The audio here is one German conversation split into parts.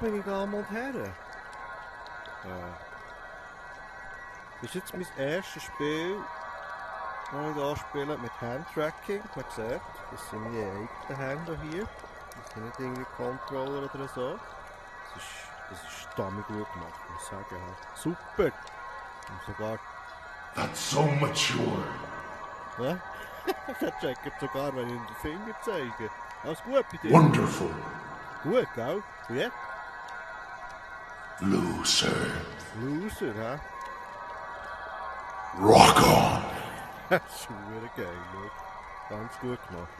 meine Damen und Herren. Das ist jetzt mein erstes Spiel, das ich hier spiele mit Handtracking. Man sieht, das sind meine eigenen Hände hier. Das sind nicht irgendwie Controller oder so. Das ist verdammt gut gemacht, muss ich sagen. Super! Und sogar... That's so mature. Ja? Der checkt sogar, wenn ich ihm den Finger zeige. Alles gut bei dir? Wonderful. Gut, gell? Und jetzt? Loser. Loser, hä? Rock on. Das ist schon geil, schau. Ganz gut gemacht.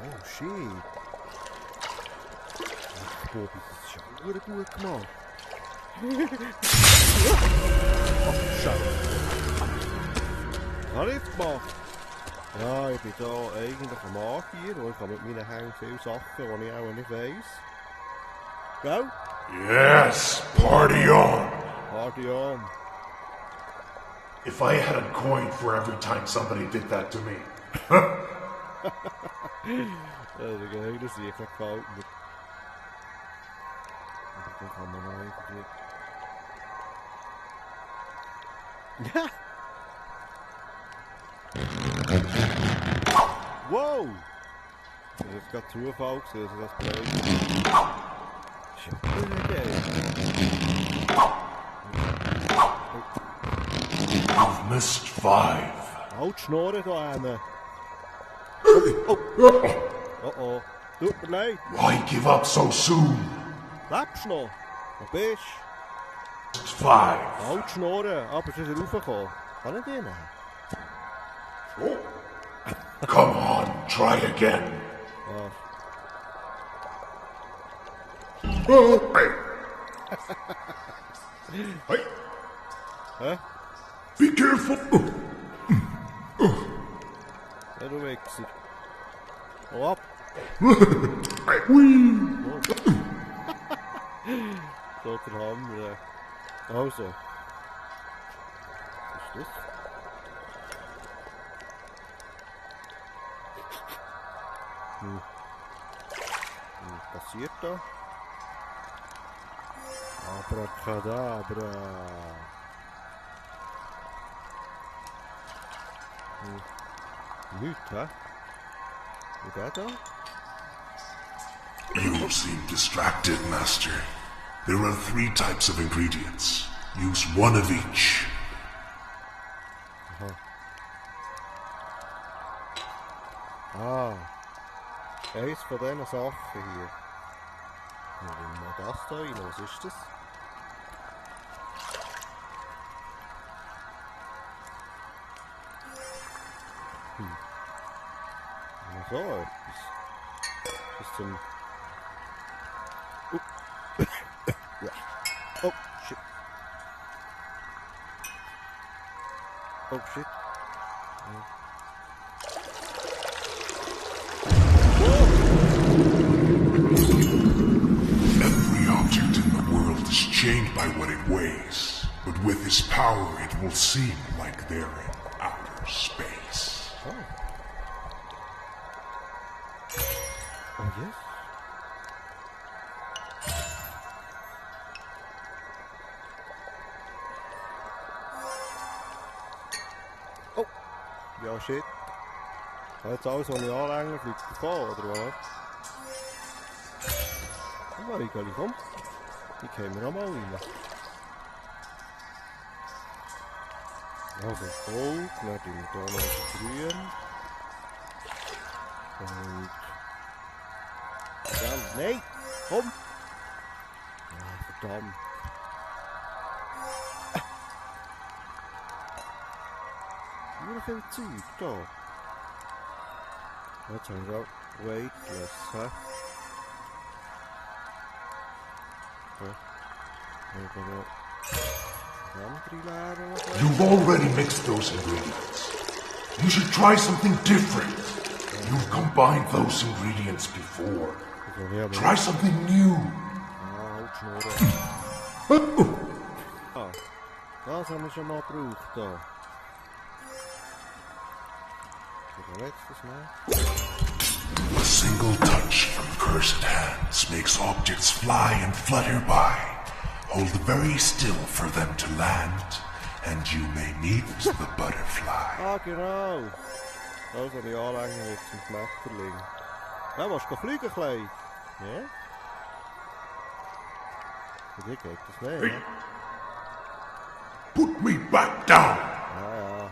Oh shit. Ach, Bobby, das ist schon gut gemacht. Ach, Scheiße. Was habe ich jetzt gemacht? Ja, ich bin hier eigentlich ein Magier und ich habe mit meinen Händen viele Sachen, die ich auch nicht weiss. Gell? Yes, party on. Party on. If I had a coin for every time somebody did that to me. Das ist ein geiler Sieg, das gefällt mir. Aber dann kann man noch irgendwie... Ja! Wow! Das ist jetzt gerade Zufall gewesen, dass ich das play. Das ist ja wirklich geil. You've missed 5. Halt die Schnorren da hinten. Oh. Tut mir leid. Why give up so soon? Lebst du noch? Wo bist du? 5. Halt die Schnorren. Aber sie ist raufgekommen. Kann ich die nehmen? Come on, try again. Hey. Hä? Be careful. Ja, du Wichser. Hau ab. So der Hammer. Also. Was ist das? Was passiert da? Abracadabra. Nichts, hä? Und der da? You seem distracted, Master. There are 3 types of ingredients. Use 1 of each. Ah. Eins von diesen Sachen hier. Wir nehmen mal das da rein. Was ist das? So etwas. Das ist zum... Ja. Oh, shit. Oh, shit. Every object in the world is chained by what it weighs. But with his power, it will seem like they're in outer space. Oh. Oh, yes. Oh. Ja, shit. Jetzt alles, was ich anlänge, fliegt davon, oder was? Oh, Igeli, komm. Die kommen wir auch mal rein. Also, Gold, dann tun wir hier noch grün. Und... Verdammt, nein! Komm! Ah, verdammt. Nur viel Zeug da. Jetzt haben wir auch Weightless, hä? You've already mixed those ingredients. You should try something different. You've combined those ingredients before. Try something new. Das haben wir schon mal gebraucht da. Jetzt das mal. A single touch from cursed hands makes objects fly and flutter by. Hold very still for them to land, and you may meet the butterfly. Ah, genau. Das, was ich anlängen will zum Schmetterling. Ja, willst du fliegen, Kleid? Ja? Für dich geht das nicht, Hey. ne? Put me back down! Ja, ja.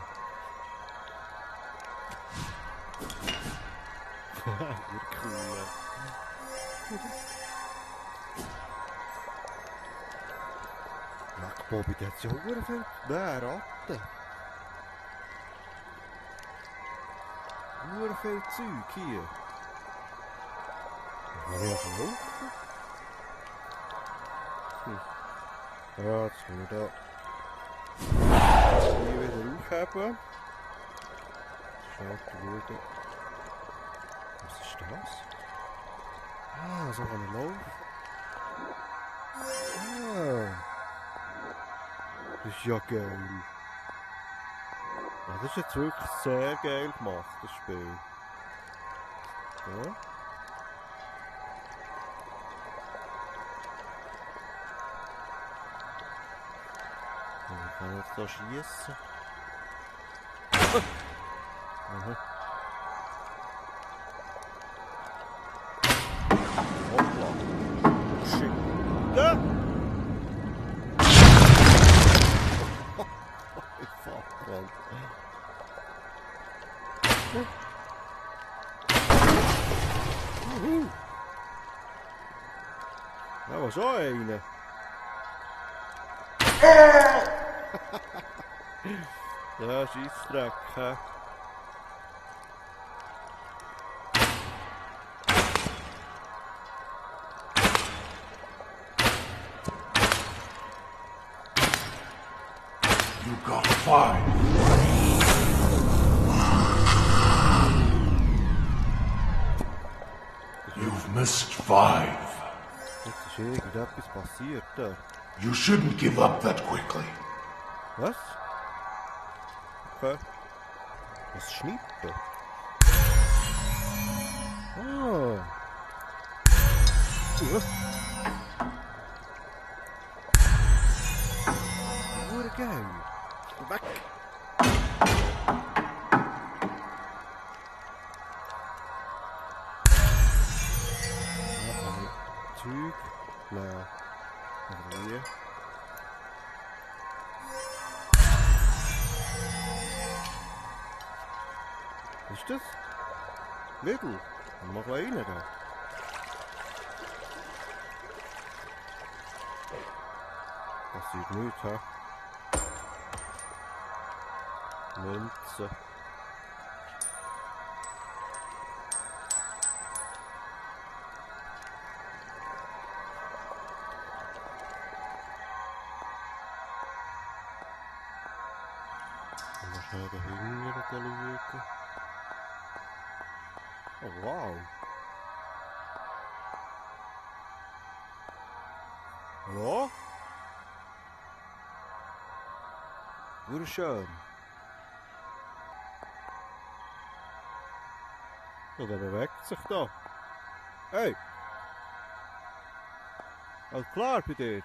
Cool. Ach, Bobby, der hat ja auch viel... Nein, Ratten. Nur viel Zeug hier. Kann ich auch laufen? Ja, jetzt muss ich da... Hier wieder aufheben. Schnell schauen. Was ist das? Ah, so kann ich laufen. Ah. Das ist ja geil. Ja, das ist jetzt wirklich sehr geil gemacht, das Spiel. Ja. Ich kann jetzt da schießen. Aha. Hoppla. Shit. Da! Fuck, man. Da war schon einer. Ja, Scheissdreck, hä? You got 5. You've missed 5. Jetzt ist irgendetwas passiert da. You shouldn't give up that quickly. Was? Okay. Was schnippt da? Ah. Geil. Weg. Ja, kann ich Zeug nehmen. Oder hier. Was ist das? Lidl. Mach rein da. Passiert nichts, hä? Münze. Mal schnell da hinten schauen. Oh wow. Hallo? Wunderschön. Ja, der bewegt sich da. Hey! Alles klar bei dir?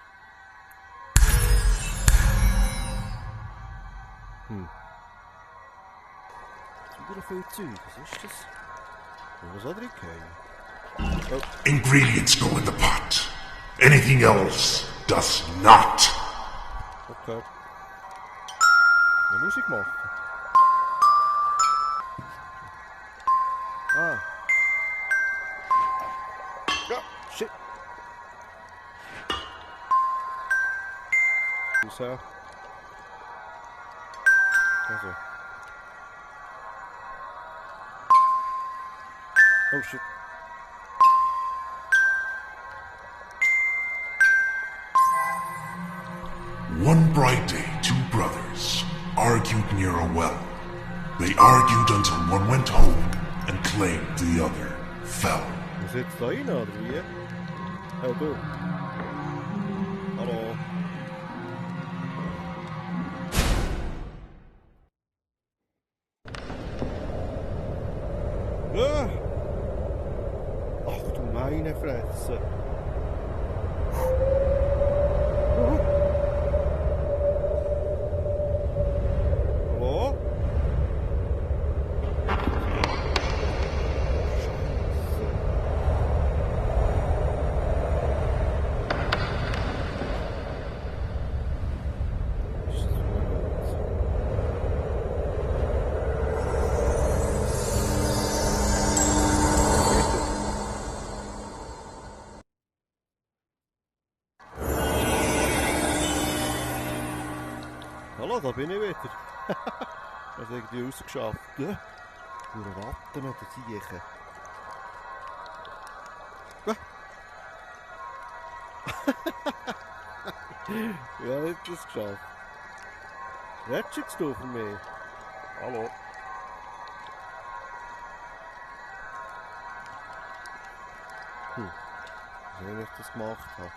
Super viel Zeug, was ist das? Was hat er gekriegt? Oh. Ingredients go in the pot. Anything else does not. Okay. Was muss ich machen? Ah. Ja, shit. Raus. Also. Oh shit. One bright day, 2 brothers argued near a well. They argued until one went home and claimed the other fell. Muss jetzt da rein, oder wie? Oh, du. Hallo. Ah! meine Fresse. Hallo? Hallo, da bin ich wieder. Das ist irgendwie rausgeschafft. Ja? Durch Ratten oder Siechen. Ja, nicht das geschafft. Redest du von mir? Hallo? Wie ich das gemacht habe.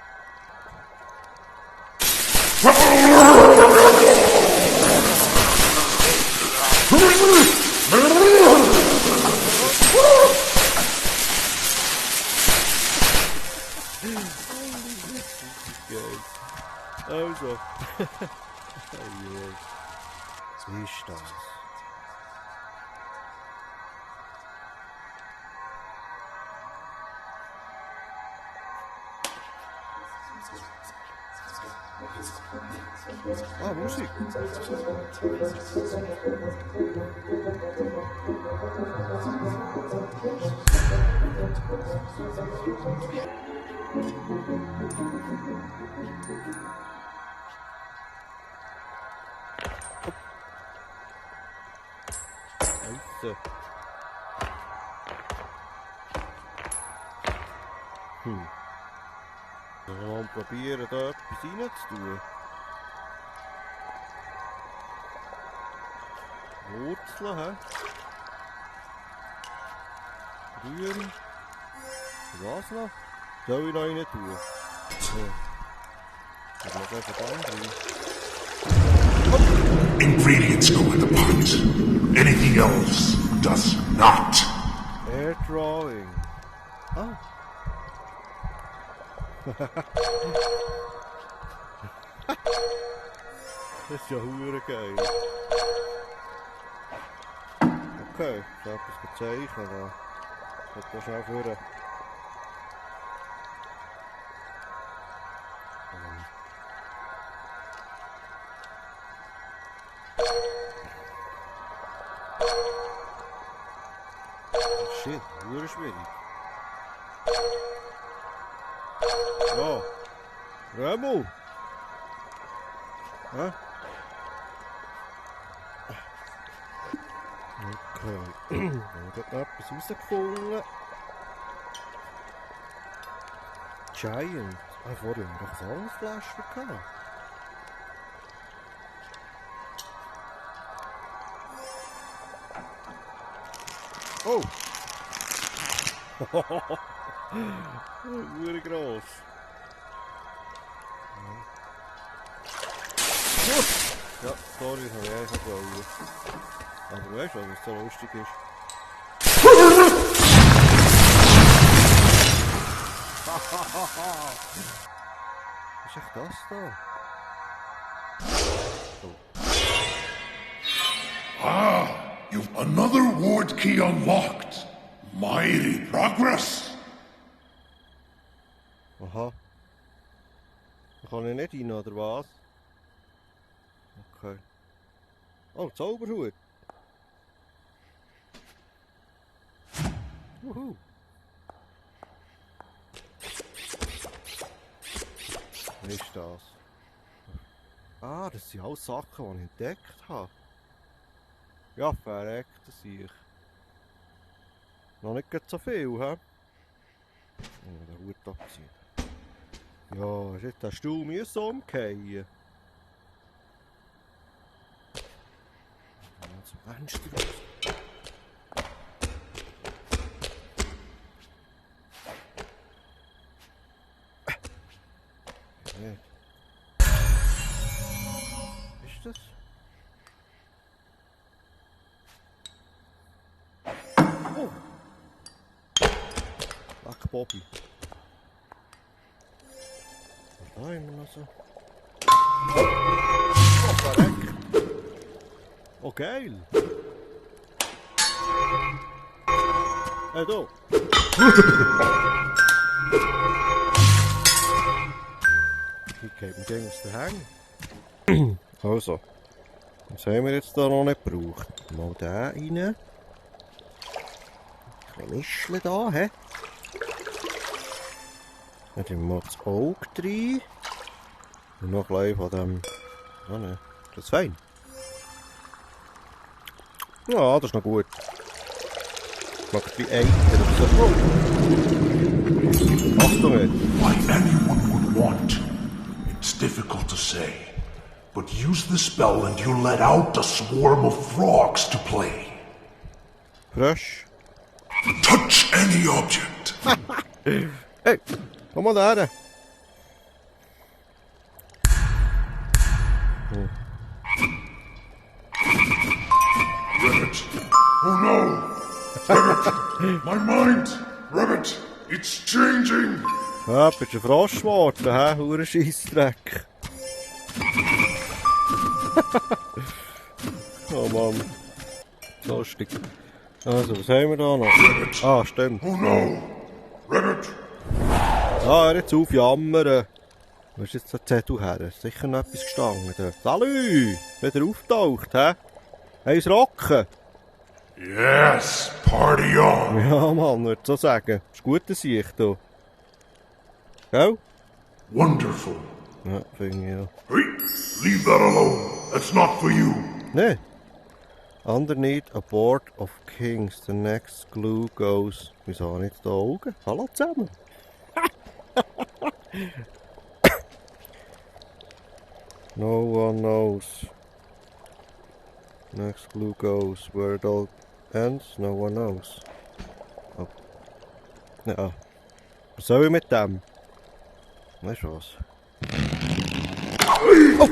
Also. Was ist das? Ah, Musik. Scheiße. Sollen wir mal probieren, da etwas reinzutun? Wurzeln, hä? Grün. Was noch? Soll ich noch rein tun? Ich muss einfach da rein. Ingredients go in the pot. Anything else does not. Air drawing. Ah. Das ist ja hure geil. Okay, ich habe etwas gezeichnet. Ich will das schnell führen. Shit, hure schwierig. Oh, Remo! Hä? Okay, ich habe noch etwas rausgefunden. Giant. Ah, vorhin haben wir doch ein anderes Fläschchen gehabt. Oh! Hure gross. Ja, sorry, das habe ich einfach wollen. Aber weißt du, was so lustig ist? Was ist echt das da? Ah, you've another ward key unlocked. Mighty progress. Aha. Da kann ich nicht rein, oder was? Okay. Oh, Zauberhut. Wuhu. Was ist das? Ah, das sind alles Sachen, die ich entdeckt habe. Ja, verreckt, das sehe ich. Noch nicht so viel, hä? Oh, den Hut abziehen. Ja, shit, der Stuhl müssen umgehen. Zum Fenster raus. Nicht. Ist das? Oh! Leck Bobby. Da haben wir noch so. Oh, verreckt. Oh, geil. Hey, du. Die geht mir gegen aus den Hängen. Also. Was haben wir jetzt da noch nicht gebraucht? Mal den rein. Ein bisschen Mischle da, hä? Dann tun wir mal das Auge rein. Und noch ein bisschen von dem... Oh ne, das ist fein. Ja, das ist noch gut. Schmeckt wie Eiter oder so. Achtung jetzt. Why anyone would want, it's difficult to say. But use the spell and you let out a swarm of frogs to play. Frösch. Touch any object. Hey, komm mal da. Rabbit. Oh no! Rabbit! My mind! Rabbit! It's changing! Ja, bist du ein Frosch geworden, hä? Hure Scheissdreck. Oh Mann. Lustig. Also, was haben wir da noch? Rabbit! Ah, stimmt. Oh no! Rabbit! Ah, hör jetzt auf, jammern. Wo ist jetzt der Zettel her? Ist sicher noch etwas gestanden dort. Salü! Wieder auftaucht, hä? Eins rocken! Yes! Party on! Ja, Mann, würde ich so sagen. Ist gut, dass ich da. Gell? Wonderful! Ja, finde ich ja. Hey! Leave that alone! That's not for you! Ne? Underneath a board of kings, the next clue goes... Wieso habe ich jetzt da Augen? Hallo zusammen! No one knows. Next clue goes where it all ends. No one knows. Oh. Ja. Was soll ich mit dem? Weißt du was? Oh!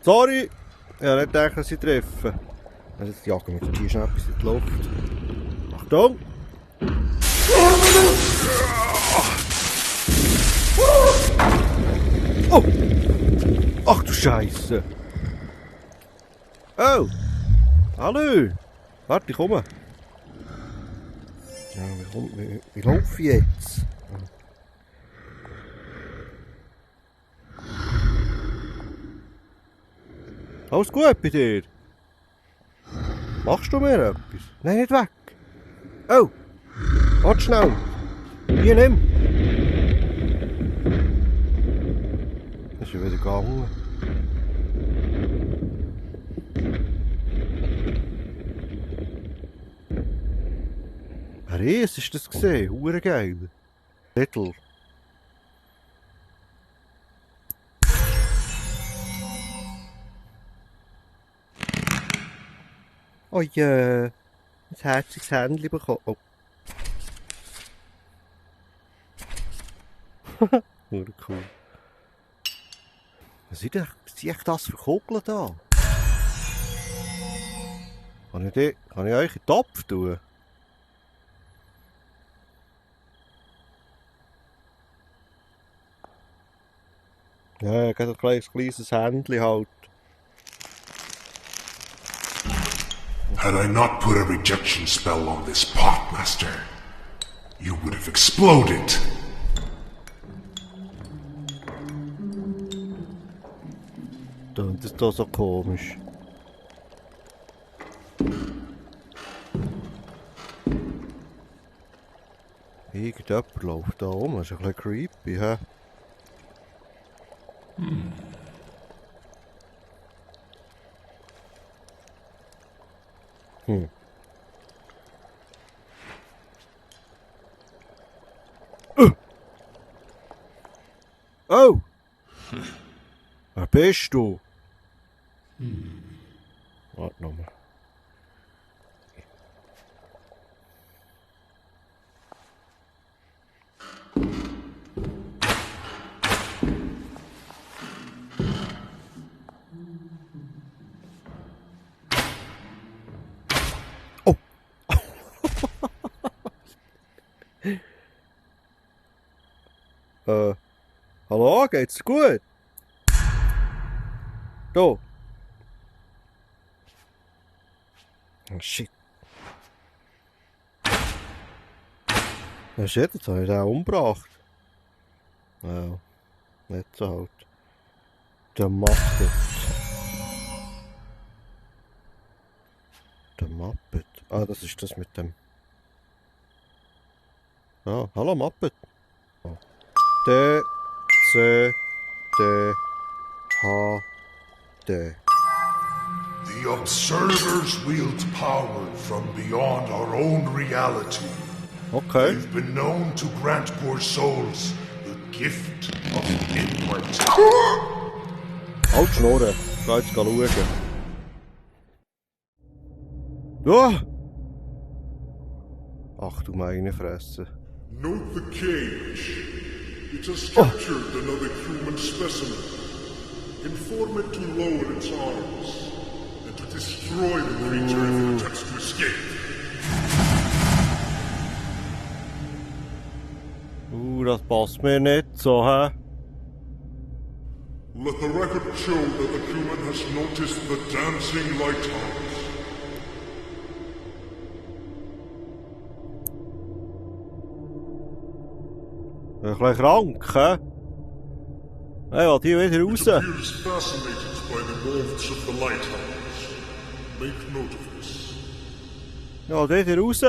Sorry! Ich habe nicht gedacht, dass ich treffe. Also jetzt jagen wir hier schnell etwas in die Luft. Achtung! Oh! Ach du Scheiße! Oh! Hallo! Warte, ich komme! Ja, wie laufe ich jetzt? Alles gut bei dir? Machst du mir etwas? Nein, nicht weg! Oh! Warte schnell! Hier, nimm! Das ist ja wieder gegangen. Ries ist das gesehen? Hure geil. Little. Oh ja, ein herziges Händchen bekommen. Oh. Nur cool. Was ist das für Kugeln da? Kann ich euch in den Topf tun? Ja, ich habe ein kleines Händchen halt. Had I not put a rejection spell on this pot, Master, you would have exploded. Das ist doch so komisch. Irgendjemand läuft da rum, das ist ein bisschen creepy, hä? Oh! Wer bist du? Warte nochmal. Oh! Hallo, geht's dir gut? Du. Oh shit. Oh shit, jetzt habe ich den umgebracht. Ja, nicht so halt. Der Muppet. Der Muppet. Ah, das ist das mit dem... Ah, hallo Muppet. Oh. D, C, D, H, D. The Observers wield power from beyond our own reality. Okay. They've been known to grant poor souls the gift of immortality. Halt die Schnurren. Ich geh jetzt schauen. Ah! Ach du meine Fresse. Note the cage. It has captured another human specimen. Inform it to lower its arms and to destroy the creature if it attempts to escape. Das passt mir nicht so, hä? Let the record show that the human has noticed the dancing lighthouse. Ein bisschen krank, hä? Ich will hier wieder raus. It appears fascinated by the wolves of the lighthouse. Make note of this. Ich will wieder raus.